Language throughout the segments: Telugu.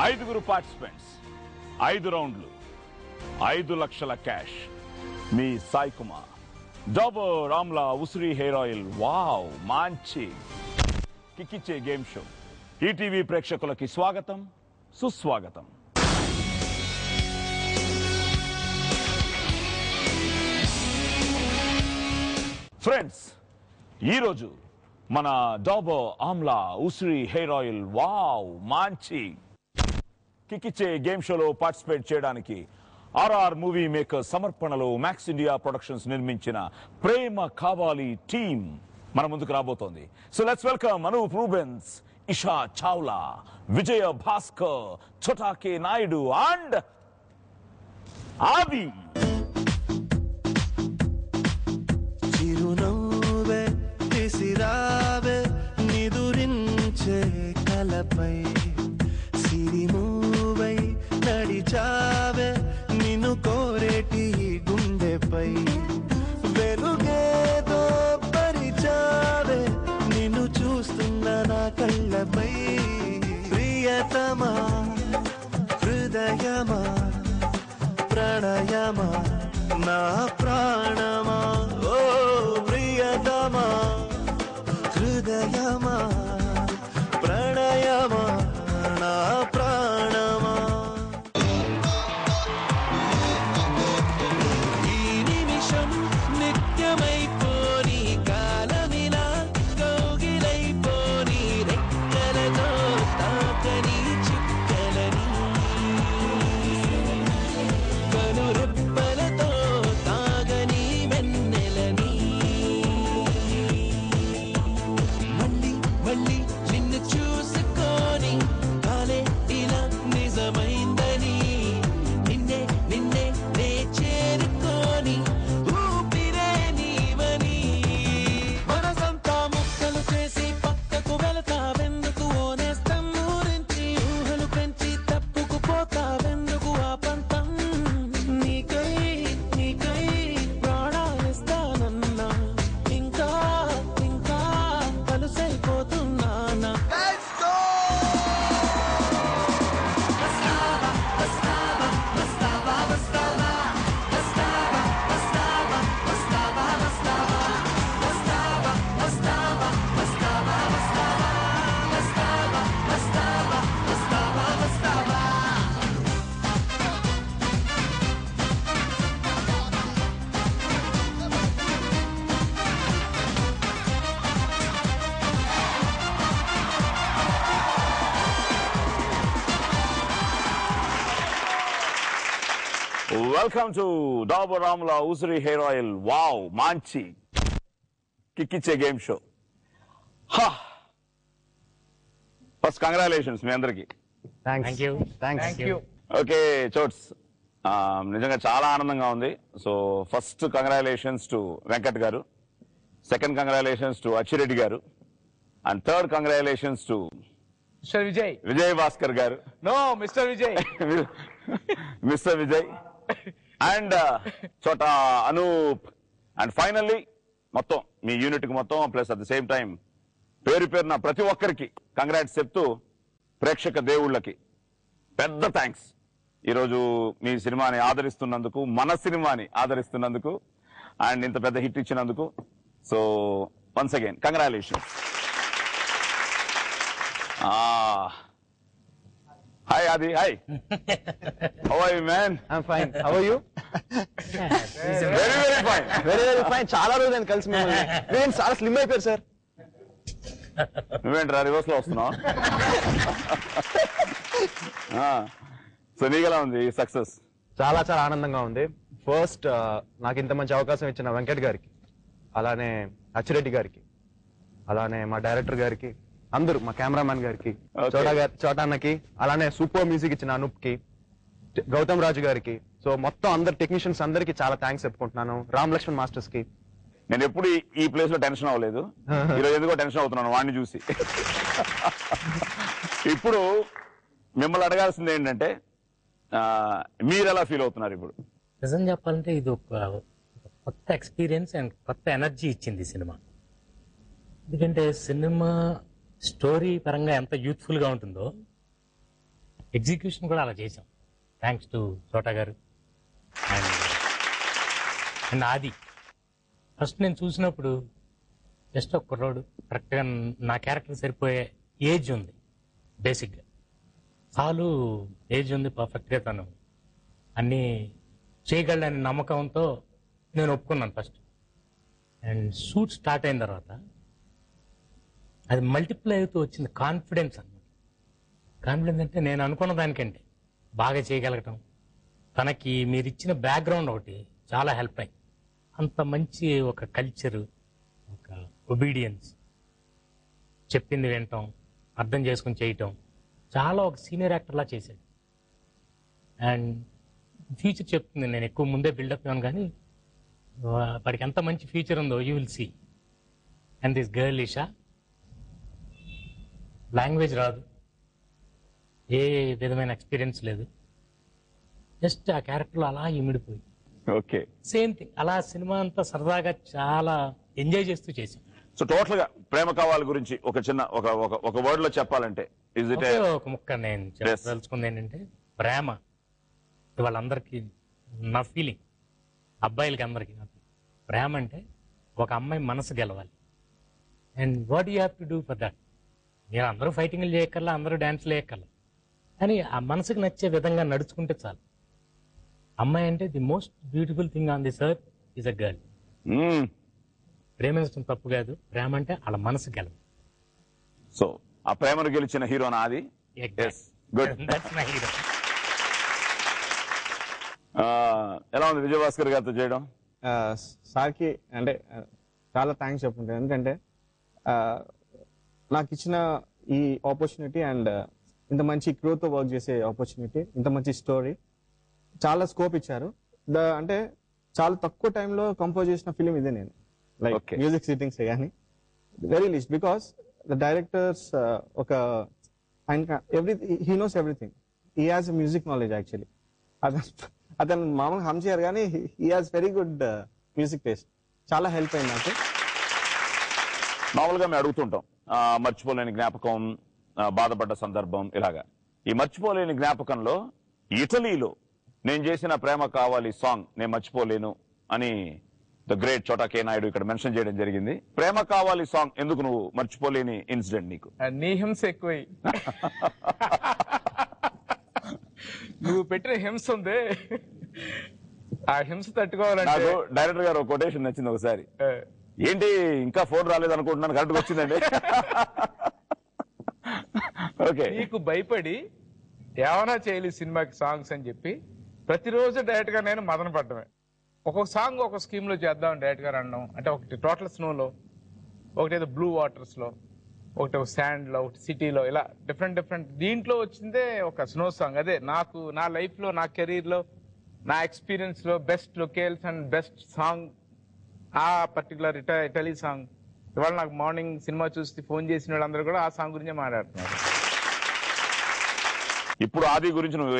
5 పార్టిసిపెంట్స్, 5 రౌండ్లు, 5 లక్షల క్యాష్. మీ సాయి కుమార్, డాబర్ ఆమ్లా ఉసిరి హెయిర్ ఆయిల్, వావ్ మంచి కిక్కిచ్చే గేమ్ షో. ఈటీవీ ప్రేక్షకులకి స్వాగతం, సుస్వాగతం. ఫ్రెండ్స్, ఈరోజు మన డాబర్ ఆమ్లా ఉసిరి హెయిర్ ఆయిల్ వావ్ మంచి కిక్కిచ్చే గేమ్ షోలో పార్టిసిపేట్ చేయడానికి ఆర్ఆర్ మూవీ మేకర్ సమర్పణలో మ్యాక్స్ ఇండియా ప్రొడక్షన్స్ నిర్మించిన ప్రేమ కావాలి టీమ్ మన ముందుకు రాబోతోంది. So let's welcome Anup Rubens, Isha Chawla, Vijaya Bhaskar, Chota K Naidu and Aadi. చిరునవ్వే విసిరావే నిదురించే కలపై, సిరిమూవై నడిచావే నిన్ను కోరేటి గుండెపై, వెలుగేదో పరిచావే నిన్ను చూస్తున్న నా కళ్ళపై. ప్రియతమా హృదయమా ప్రణయమా నా ప్రాణమా, ఓ ప్రియతమా హృదయమా ప్రణయమా నా ప్రాణమా. ఈ నిమిషం నిత్యమైపోని, కాలమిలా కౌగిలైపోని, రెక్కలతో తాకని చిక్కలని, కనురెప్పలతో తాగని వెన్నెలని, మళ్ళీ మళ్ళీ నిన్ను చూసుకొని కాలే ఇలా నిజమైందని, నిన్నే నిన్నే నే చేరుకొని ఊపిరే నీవని, మనసంతా ముక్కలు చేసి పక్కకు వెళతావెందుకు, ఓనేస్తం ఊరించి ఊహలు పెంచి తప్పుకుపోతావెందుకు, ఆ పంతం నీకై నీకై ప్రాణాలిస్తానన్నా, ఇంకా ఇంకా కలుసైపోతున్నానా. వెల్కమ్ టు డాబర్ ఆమ్లా ఉసిరి హెయిర్ ఆయిల్ వావ్ మంచి కిక్కిచ్చే గేమ్ షో. ఫస్ట్ కంగ్రాచులేషన్స్ మీ అందరికి. ఓకే చోట్స్, నిజంగా చాలా ఆనందంగా ఉంది. So first congratulations to Venkat garu, second congratulations to Achireddy garu, and third congratulations to mister Vijay. Vijay Bhaskar garu. No mister Vijay. Mister Vijay and Chota Anoop. And finally మొత్తం మీ యూనిట్ కి మొత్తం plus at the same time పేరు పేరున ప్రతి ఒక్కరికి కంగ్రాట్స్ చెప్తూ ప్రేక్షక దేవుళ్ళకి పెద్ద థ్యాంక్స్. ఈరోజు మీ సినిమాని ఆదరిస్తున్నందుకు, మన సినిమాని ఆదరిస్తున్నందుకు, అండ్ ఇంత పెద్ద హిట్ ఇచ్చినందుకు. So once again congratulations. Hi Adi, hi. How are you, man? I'm fine. How are you? Very, very fine. Very, very fine. చాలా రోజులు కలిసి మిమ్మల్ని. నేను చాలా స్లిమ్ అయిపోయారు సార్. నువ్వేంట్రా రివర్స్ లో వస్తున్నావు? సో నీకెలా ఉంది సక్సెస్? చాలా చాలా ఆనందంగా ఉంది. ఫస్ట్ నాకు ఇంత మంచి అవకాశం ఇచ్చిన వెంకట్ గారికి, అలానే అచ్చిరెడ్డి గారికి, అలానే మా డైరెక్టర్ గారికి, అందరూ మా కెమెరామ్యాన్ గారికి, చోటా అన్నకి, అలానే సూపర్ మ్యూజిక్ ఇచ్చిన అనూప్ కి, గౌతమ్ రాజు గారికి, సో మొత్తం అందరు టెక్నీషియన్స్ అందరికి చాలా థ్యాంక్స్ చెప్పుకుంటున్నాను. రామ్ లక్ష్మణ్ మాస్టర్స్ కి. నేను ఎప్పుడు ఈ ప్లేస్ లో టెన్షన్ అవ్వలేదు, ఈరోజు ఎందుకో టెన్షన్ అవుతున్నాను వాడిని చూసి. ఇప్పుడు మిమ్మల్ని అడగాల్సింది ఏంటంటే మీరు ఎలా ఫీల్ అవుతున్నారు ఇప్పుడు? నిజం చెప్పాలంటే ఇది ఒక కొత్త ఎక్స్పీరియన్స్ అండ్ కొత్త ఎనర్జీ ఇచ్చింది సినిమా. ఎందుకంటే సినిమా స్టోరీ పరంగా ఎంత యూత్ఫుల్ గా ఉంటుందో ఎగ్జిక్యూషన్ కూడా అలా చేసాం. థ్యాంక్స్ టు చోటా గారు అండ్ ఆది. ఫస్ట్ నేను చూసినప్పుడు జస్ట్ ఒక కుర్రోడు, కరెక్ట్గా నా క్యారెక్టర్ సరిపోయే ఏజ్ ఉంది, బేసిక్గా చాలు ఏజ్ ఉంది, పర్ఫెక్ట్గా తను అన్నీ చేయగలడని నమ్మకంతో నేను ఒప్పుకున్నాను ఫస్ట్. అండ్ షూట్ స్టార్ట్ అయిన తర్వాత అది మల్టిప్లై అవుతూ వచ్చింది కాన్ఫిడెన్స్ అన్నమాట. కాన్ఫిడెన్స్ అంటే నేను అనుకున్న దానికంటే బాగా చేయగలగటం, తనకి మీరు ఇచ్చిన బ్యాక్గ్రౌండ్ ఒకటి చాలా హెల్ప్ అయింది. అంత మంచి ఒక కల్చరు, ఒక ఒబీడియన్స్, చెప్పింది వినటం, అర్థం చేసుకుని చేయటం, చాలా ఒక సీనియర్ యాక్టర్లా చేశాడు. అండ్ ఫ్యూచర్ చెప్తుంది, నేను ఎక్కువ ముందే బిల్డప్ ఇవ్వను కానీ వాడికి ఎంత మంచి ఫ్యూచర్ ఉందో you will see. And this girl Esha, language రాదు, ఏ విధమైన ఎక్స్పీరియన్స్ లేదు, జస్ట్ ఆ క్యారెక్టర్లో అలా ఇమిడిపోయి ఓకే. సేమ్ థింగ్ అలా సినిమా అంతా సరదాగా చాలా ఎంజాయ్ చేస్తూ చేసాం. సో టోటల్ గా ప్రేమ కావాలి గురించి ఒక చిన్న ఒక వర్డ్ లో చెప్పాలంటే ఇస్ ఇట్ ఒక ముక్క నేను చెప్పదలుచుకుంది ఏంటంటే, ప్రేమ వాళ్ళందరికీ నా ఫీలింగ్, అబ్బాయిలకి అందరికీ నా feeling. ప్రేమ అంటే ఒక అమ్మాయి మనసు గెలవాలి. And what you have to do for that? మీరు అందరూ ఫైటింగ్లు చేయక్కర్లా, అందరూ డ్యాన్స్లు చేయక్కర్లా, కానీ ఆ మనసుకు నచ్చే విధంగా నడుచుకుంటే చాలు. అమ్మాయి అంటే the most beautiful thing on this earth is a girl. ప్రేమించడం తప్పు కాదు, ప్రేమ అంటే వాళ్ళ మనసు గెలవాలి. సో ఆ ప్రేమను గెలిచిన హీరో నాది. గుడ్. That's my hero. ఎలా ఉంది విజయభాస్కర్ గారితో చేయడం? సార్కి అంటే చాలా థ్యాంక్స్ చెప్పుకుంటాను. ఎందుకంటే నాకు ఇచ్చిన ఈ ఆపర్చునిటీ అండ్ ఇంత మంచి క్రూతో వర్క్ చేసే ఆపర్చునిటీ, ఇంత మంచి స్టోరీ, చాలా స్కోప్ ఇచ్చారు. అంటే చాలా తక్కువ టైంలో కంపోజ్ చేసిన ఫిలిం ఇదే నేను, లైక్ మ్యూజిక్ సిట్టింగ్స్ కానీ very least, because the directors ఒక ఆయన he knows everything, he has music knowledge actually. అతను మామూలుగా హమ్ చేయరు కానీ he has very good music taste. చాలా హెల్ప్ అయింది నాకు. మామూలుగా మేము అడుగుతుంటాం మర్చిపోలేని జ్ఞాపకం, బాధపడ్డ సందర్భం, ఇలాగా. ఈ మర్చిపోలేని జ్ఞాపకంలో ఇటలీలో నేను చేసిన ప్రేమ కావాలి సాంగ్ నేను మర్చిపోలేను అని ద గ్రేట్ చోటా కే నాయుడు ఇక్కడ మెన్షన్ చేయడం జరిగింది. ప్రేమ కావాలి సాంగ్ ఎందుకు నువ్వు మర్చిపోలేని ఇన్సిడెంట్ నీకు? నీ హింస ఎక్కువై నువ్వు పెట్టిన హింస ఉంది, ఆ హింస తట్టుకోవాలంటే. నాకు డైరెక్టర్ గారు కొటేషన్ నచ్చింది ఒకసారి, ఏంటి ఇంకా ఫోన్ రాలేదు అనుకుంటున్నాను, కరెక్ట్ వచ్చిందండి. ఓకే. నీకు భయపడి ఏమైనా చేయలేదు సినిమాకి సాంగ్స్ అని చెప్పి ప్రతిరోజు డైరెక్ట్ గా నేను మదన పడ్డమే. ఒక్కొక్క సాంగ్ ఒక స్కీమ్ లో చేద్దాం డైరెక్ట్ గా అనడం. అంటే ఒకటి టోటల్ స్నోలో, ఒకటి ఏదో బ్లూ వాటర్స్ లో, ఒకటి ఒక శాండ్ లో, ఒకటి సిటీలో, ఇలా డిఫరెంట్ దీంట్లో వచ్చిందే ఒక స్నో సాంగ్. అదే నాకు నా లైఫ్ లో, నా కెరీర్ లో, నా ఎక్స్పీరియన్స్ లో best locales and best song ఆ పర్టికులర్ ఇటలీ సాంగ్. ఇవాళ నాకు మార్నింగ్ సినిమా చూసి ఫోన్ చేసిన వాళ్ళందరూ కూడా ఆ సాంగ్ గురించే మాట్లాడుతున్నారు. ఇప్పుడు ఆది గురించి నువ్వు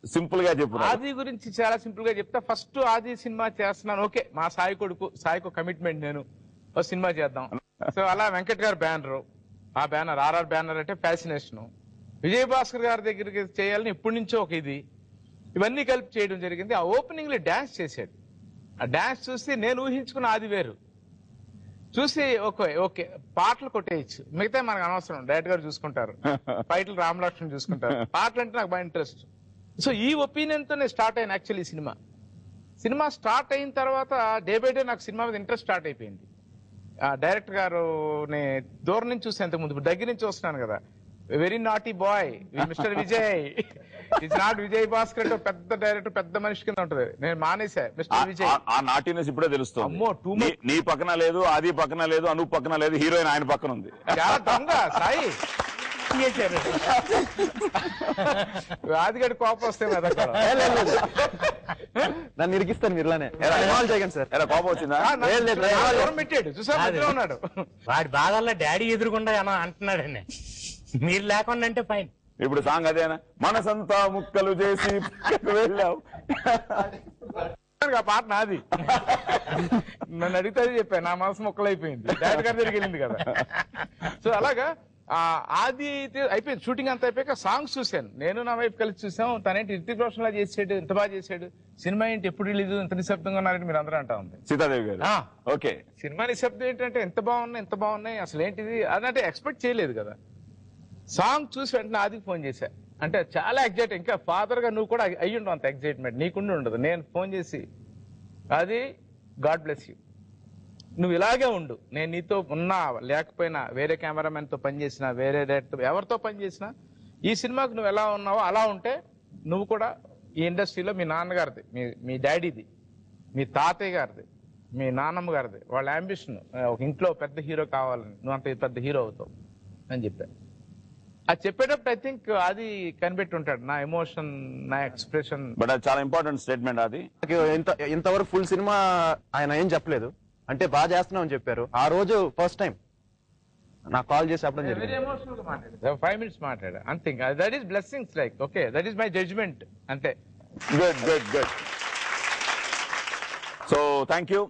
సింపుల్ గా చెప్పు. ఆది గురించి చాలా సింపుల్ గా చెప్తా. ఫస్ట్ ఆది సినిమా చేస్తున్నాను, ఓకే, మా సాయికు కమిట్మెంట్, నేను ఒక సినిమా చేద్దాం. సో అలా వెంకట్ గారు బ్యానర్, ఆ బ్యానర్ ఆర్ఆర్ బ్యానర్ అంటే ఫ్యాసినేషన్, విజయభాస్కర్ గారి దగ్గరికి చేయాలని ఇప్పటి నుంచో ఒక ఇది, ఇవన్నీ కలిపి చేయడం జరిగింది. ఆ ఓపెనింగ్ లో డాన్స్ చేశాడు. ఆ డాన్స్ చూసి నేను ఊహించుకున్న ఆది వేరు, చూసి ఓకే పాటలు కొట్టేయచ్చు, మిగతా మనకు అనవసరం, డైరెక్ట్ గారు చూసుకుంటారు, ఫైట్లు రామలక్ష్మణ్ చూసుకుంటారు, పాటలు అంటే నాకు బాగా ఇంట్రెస్ట్. సో ఈ ఒపీనియన్ తో నేను స్టార్ట్ అయిన యాక్చువల్లీ సినిమా స్టార్ట్ అయిన తర్వాత డే బై డే నాకు సినిమా మీద ఇంట్రెస్ట్ స్టార్ట్ అయిపోయింది. డైరెక్టర్ గారు దూరం నుంచి చూసి అంతకు ముందు దగ్గర నుంచి వస్తున్నాను కదా, very naughty boy mister Vijay, it's not Vijay Bhaskar అంటే పెద్ద డైరెక్టర్, పెద్ద మనిషి కింద ఉంటది. నేను మానేసా మిస్టర్ విజయ్. ఆ నాటినెస్ ఇప్పుడే తెలుస్తుంది. అమ్మో, టూ మచ్. నీ పక్కన లేదు, ఆది పక్కన లేదు, అనూప్ పక్కన లేదు, హీరోయిన్ ఆయన పక్కన ఉంది. చాలా దొంగ సాయి ఆదిగడి కోపం వస్తే నన్ను ఇరికిస్తాను మీరు ఇలానే. చేయకండి సార్. ఎలా కోపం వచ్చిందా? దూరం పెట్టాడు, చూసా ఉన్నాడు. వాడి బాధల్లో డాడీ ఎదురుకుండా అంటున్నాడండి, మీరు లేకుండా అంటే ఫైన్. ఇప్పుడు సాంగ్ అదేనా, మనసంతా ముక్కలు చేసి వెళ్ళావు, ఆ పాట నాది. నన్ను అడిగితే చెప్పాను, నా మనసు ముక్కలైపోయింది, డైరెక్టర్ గారి దగ్గరికి వెళ్ళింది కదా. సో అలాగా ఆది అయిపోయింది, షూటింగ్ అంతా అయిపోయాక సాంగ్స్ చూశాను. నేను నా వైపు కలిసి చూసాం. తనేంటి రితిక్ రోషన్ లా చేసాడు, ఇంత బాగా చేశాడు. సినిమా ఏంటి ఎప్పుడు రిలీజ్, ఇంత నిశ్శబ్దంగా ఉన్నారని మీరు అందరూ అంటా ఉంది. సీతాదేవి గారు ఓకే, సినిమా నిశ్శబ్దం ఏంటంటే ఎంత బాగున్నాయి అసలు ఏంటిది అదంటే ఎక్స్పెక్ట్ చేయలేదు కదా. సాంగ్ చూసి వెంటనే ఆదికి ఫోన్ చేశా. అంటే చాలా ఎగ్జైట్, ఇంకా ఫాదర్ గా నువ్వు కూడా అయ్యుండవు అంత ఎగ్జైట్మెంట్ నీకుండి ఉండదు. నేను ఫోన్ చేసి అది గాడ్ బ్లెస్ యూ, నువ్వు ఇలాగే ఉండు, నేను నీతో ఉన్నా లేకపోయినా, వేరే కెమెరామెన్ తో పనిచేసినా, వేరే డైరెక్టర్ ఎవరితో పనిచేసినా, ఈ సినిమాకి నువ్వు ఎలా ఉన్నావో అలా ఉంటే నువ్వు కూడా ఈ ఇండస్ట్రీలో మీ నాన్నగారిది, మీ డాడీది, మీ తాతయ్య గారిది, మీ నాన్నమ్మ గారిది వాళ్ళ అంబిషన్ ఒక ఇంట్లో పెద్ద హీరో కావాలని, నువ్వు అంత పెద్ద హీరో అవుతావు అని చెప్పాను. అది చెప్పేటప్పుడు ఐ థింక్ అది కనిపెట్టి ఉంటాడు నా ఎమోషన్, నా ఎక్స్ప్రెషన్. బట్ అది చాలా ఇంపార్టెంట్ స్టేట్మెంట్. అది ఇంతవరకు ఫుల్ సినిమా ఆయన ఏం చెప్పలేదు, అంటే బాగా చేస్తున్నాం అని చెప్పారు. ఆ రోజు ఫస్ట్ టైం నాకు కాల్ చేసి చెప్పడం జరిగింది. ఎమోషనల్ గా మాట్లాడాడు, 5 minutes మాట్లాడా అంతే. That is blessings, like okay that is my judgement అంతే. Good. So thank you.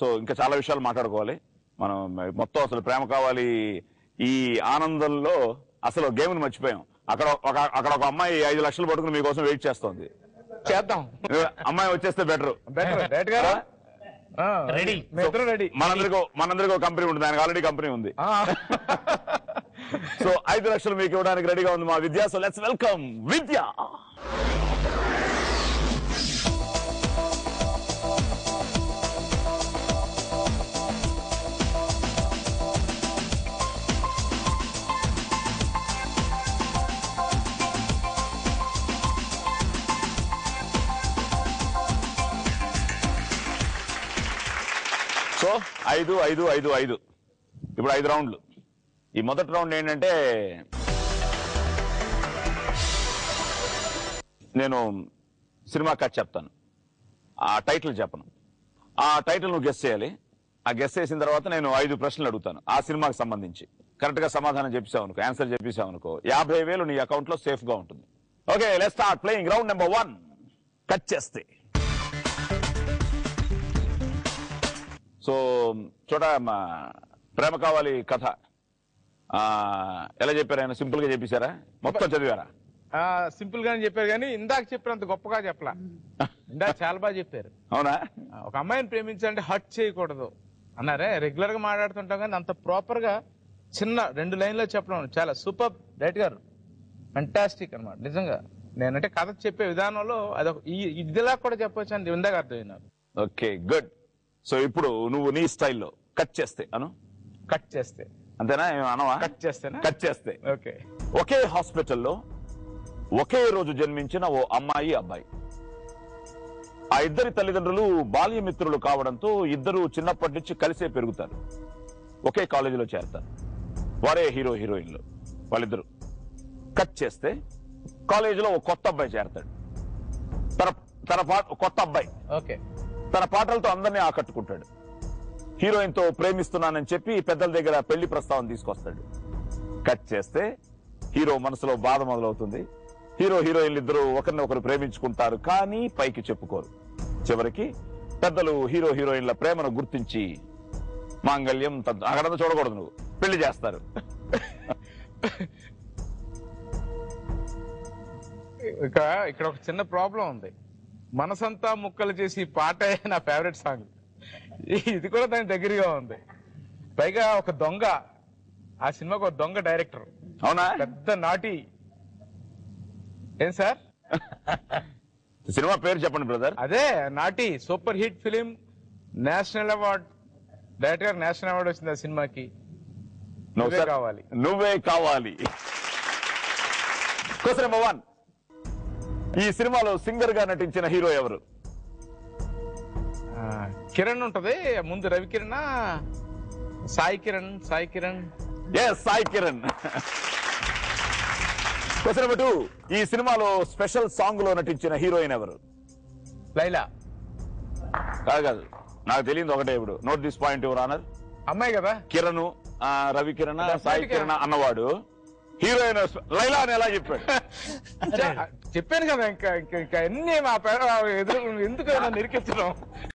So ఇంకా చాలా విషయాలు మాట్లాడుకోవాలి మనం. మొత్తం అసలు ప్రేమ కావాలి ఈ ఆనందంలో అసలు గేమ్ని మర్చిపోయాం. అక్కడ ఒక అమ్మాయి 5 లక్షలు పట్టుకుని మీకోసం వెయిట్ చేస్తోంది. చేద్దాం, అమ్మాయి వచ్చేస్తే బెటర్. డైరెక్ట్ గారు రెడీ, రెడీ. మనందరికీ ఒక కంపెనీ ఉంటుంది, ఆయనకు ఆల్రెడీ కంపెనీ ఉంది. సో 5 లక్షలు మీకు ఇవ్వడానికి రెడీగా ఉంది మా Vidya. So let's welcome Vidya. So 5 ఇప్పుడు 5 రౌండ్లు. ఈ మొదటి రౌండ్ ఏంటంటే నేను సినిమా కథ చెప్తాను, ఆ టైటిల్ చెప్పను. ఆ టైటిల్ నువ్వు గెస్ చేయాలి. ఆ గెస్ చేసిన తర్వాత నేను 5 ప్రశ్నలు అడుగుతాను ఆ సినిమాకి సంబంధించి. కరెక్ట్ గా సమాధానం చెప్పేసావు అనుకో, ఆన్సర్ చెప్పేసావు అనుకో, 50,000 నీ అకౌంట్ లో సేఫ్ గా ఉంటుంది. Okay, let's start playing round number 1. Cut చేస్తే సో చూడ ప్రేమ కావాలి కథ ఎలా చెప్పారు ఆయన? సింపుల్ గా చెప్పేశారా, మొత్తం చదివారా? సింపుల్ గానే చెప్పారు, కానీ ఇందాక చెప్పినంత గొప్పగా చెప్పలా. ఇందాక చాలా బాగా చెప్పారు. అవునా? ఒక అమ్మాయిని ప్రేమించాలంటే హర్ట్ చేయకూడదు అన్నారే. రెగ్యులర్ గా మాట్లాడుతుంటాం కానీ అంత ప్రాపర్ గా చిన్న 2 లైన్లో చెప్పడం చాలా సూపర్. డైరెక్ట్ గారు ఫంటాస్టిక్ అన్నమాట నిజంగా. నేనంటే కథ చెప్పే విధానంలో అదొక ఇదిలా కూడా చెప్పొచ్చు అని ఇందాక అర్థమైనారు. Okay good. సో ఇప్పుడు నువ్వు నీ స్టైల్లో కట్ చేస్తే కట్ చేస్తే అంతేనా? అనవా? కట్ చేస్తేనా? కట్ చేస్తే ఓకే. ఒకే హాస్పిటల్లో ఒకే రోజు జన్మించిన ఓ అమ్మాయి అబ్బాయి. ఆ ఇద్దరి తల్లిదండ్రులు బాల్యమిత్రులు కావడంతో ఇద్దరు చిన్నప్పటి నుంచి కలిసే పెరుగుతారు, ఒకే కాలేజీలో చేరతారు. వారే హీరో హీరోయిన్లు వాళ్ళిద్దరు. కట్ చేస్తే కాలేజీలో ఓ కొత్త అబ్బాయి చేరతాడు. కొత్త అబ్బాయి ఓకే తన పాటలతో అందరినీ ఆకట్టుకుంటాడు. హీరోయిన్ తో ప్రేమిస్తున్నానని చెప్పి పెద్దల దగ్గర పెళ్లి ప్రస్తావన తీసుకొస్తాడు. కట్ చేస్తే హీరో మనసులో బాధ మొదలవుతుంది. హీరో హీరోయిన్లు ఇద్దరు ఒకరిని ఒకరు ప్రేమించుకుంటారు, కానీ పైకి చెప్పుకోరు. చివరికి పెద్దలు హీరో హీరోయిన్ల ప్రేమను గుర్తించి మాంగళ్యం అక్కడంతా చూడకూడదు, నువ్వు పెళ్లి చేస్తారు. ఇక్కడ ఒక చిన్న ప్రాబ్లం ఉంది. మనసంతా ముక్కలు చేసి పాటే నా ఫేవరెట్ సాంగ్. ఇది కూడా దాని దగ్గరగా ఉంది. పైగా ఒక దొంగ, ఆ సినిమాకి ఒక దొంగ డైరెక్టర్. అవునా? పెద్ద నాటి. ఏం సార్ సినిమా పేరు చెప్పండి బ్రదర్. అదే నాటి, super hit film, national award. Director గారు నేషనల్ అవార్డు వచ్చింది ఆ సినిమాకి. నువ్వే కావాలి. Question number 1. ఈ సినిమాలో సింగర్ గా నటించిన హీరో ఎవరు? కిరణ్ ఉంటది ముందు. రవికిరణ్, సాయి కిరణ్. సాయి కిరణ్. Question number 2. ఈ సినిమాలో స్పెషల్ సాంగ్ లో నటించిన హీరోయిన్ ఎవరు? లైలా. కాదు, నాకు తెలియదు ఒకటే. ఇప్పుడు note this point your honour. అమ్మాయి కదా. కిరణ్, రవికిరణ్, సాయి కిరణ్ అన్నవాడు హీరోయిన్ లైలా అని ఎలా చెప్పాడు? చెప్పాను కదా. ఇంకా ఎన్ని మా పేరు ఎదురు ఎందుకు నిరికించడం.